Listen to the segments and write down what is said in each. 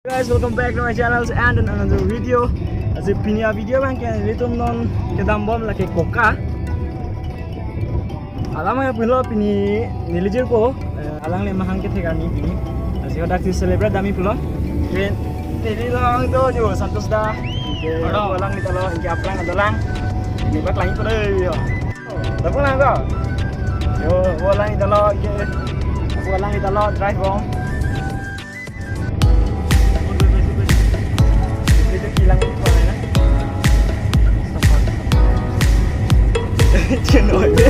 Guys, welcome back to my channel and another video. As pinya video bang kan itu non kedam bom lagi koka. Alam yang pulau pini nilijir ko alang le mahang ke tegar ni pini. Asih ada kita celebrate dami pulau. Then ini lang tu jo Santos dah. Alang ni talo inki aplang adalang. Ini bak lain pulau yo. Tapi lang ko. Yo, alang ni talo inki. Alang ni talo drive bom. Hilang itu mana? Channel ini.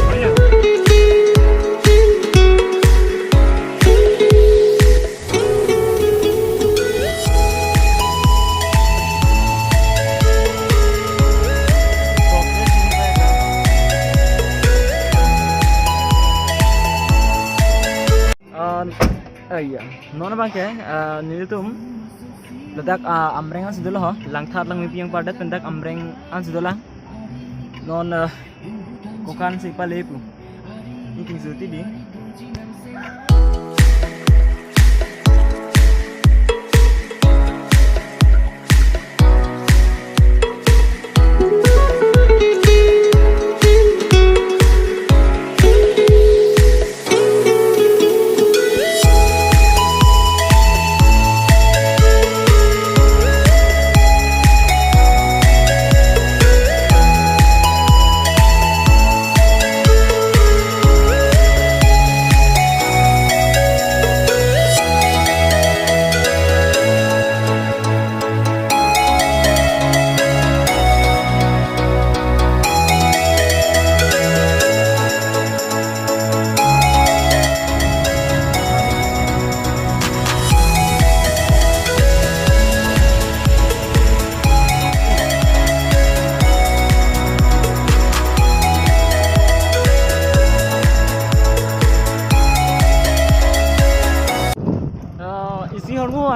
Iya, nona bangke, nilitum. Ledak amreng an sudah langthar lang mipi yang padat pendak amreng an sudah non kokan si palepu ini king suti di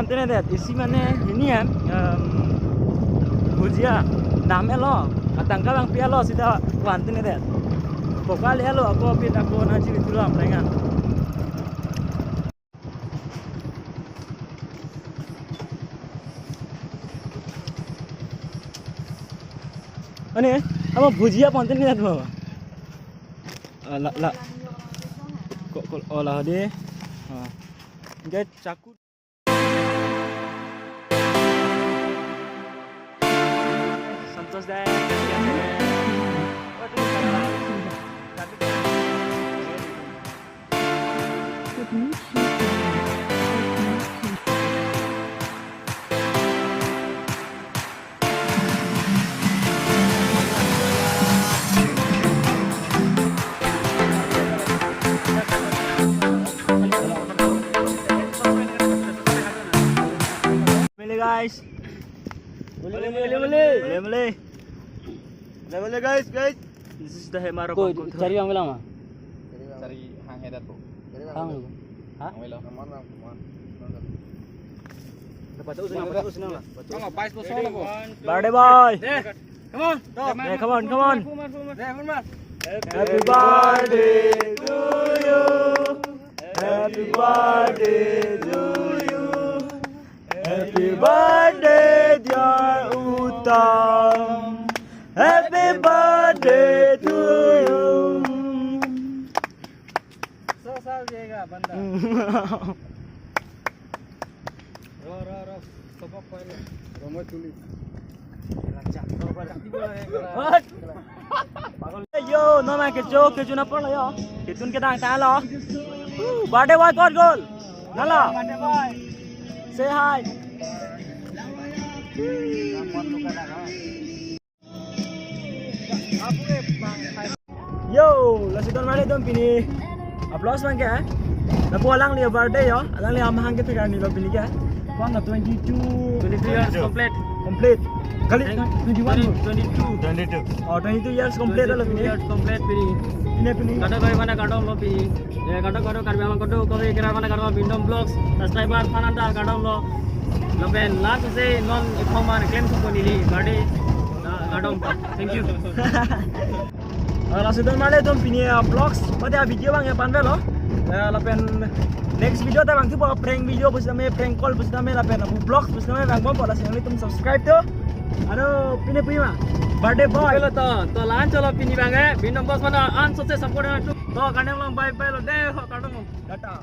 antene det isi mana ini ya bujia nama lo atangka bang pia lo sida antene det pokal ya lo aku pit aku naji itu lo amrengan ane apa bujia antene det lo la kok olah deh enggak caku Santos dah. Guys. Boleh. Guys. This is the Hemaro. Cari yang bilang mah? Cari hang hedat po. Hang. Hah? Ang bilang. Dapat usah lah. Come on, pais po solo po. Birthday boy. Come on. Come on. Happy birthday to you. Happy birthday to you. Happy birthday dear Uttam. Happy birthday to you. So साल जाएगा बंदा. रो. सबक पहले. रोमो चुली. Yo, no man ke juna pon yo. Kitun ke dang ta lo. Birthday boy god goal. Nala. Birthday boy. Say hi. Yo, lasi don mari don pini. Applause bang ke? Napo alang liya birthday yo. Alang liya amahang ke tegar ni lo pini ke? Kau 22 years complete. Kali 21 22. Oh 22 years complete lo pini. Complete pini. Ini pini. Kado kau mana kado lo pini. Kado karbi amang kado kau kira mana kado Bindom Vlogs. Subscriber fananda kado lo. Lopen last se non ekoman claim ko nili birthday. Kado. Thank you. Lasi don mari don pini vlogs. Pada video bang ya panvel lo. Lopen Next video ta bang tu bawa prank video bos name prank call bos name la pena vlog bos name bang bawa la channel tum subscribe tu. Aduh, pini punya birthday boy. Kalau to lan cholo pini bange bindom box mana an sote support na tu to kadang long bye bye lo deh kadang Data.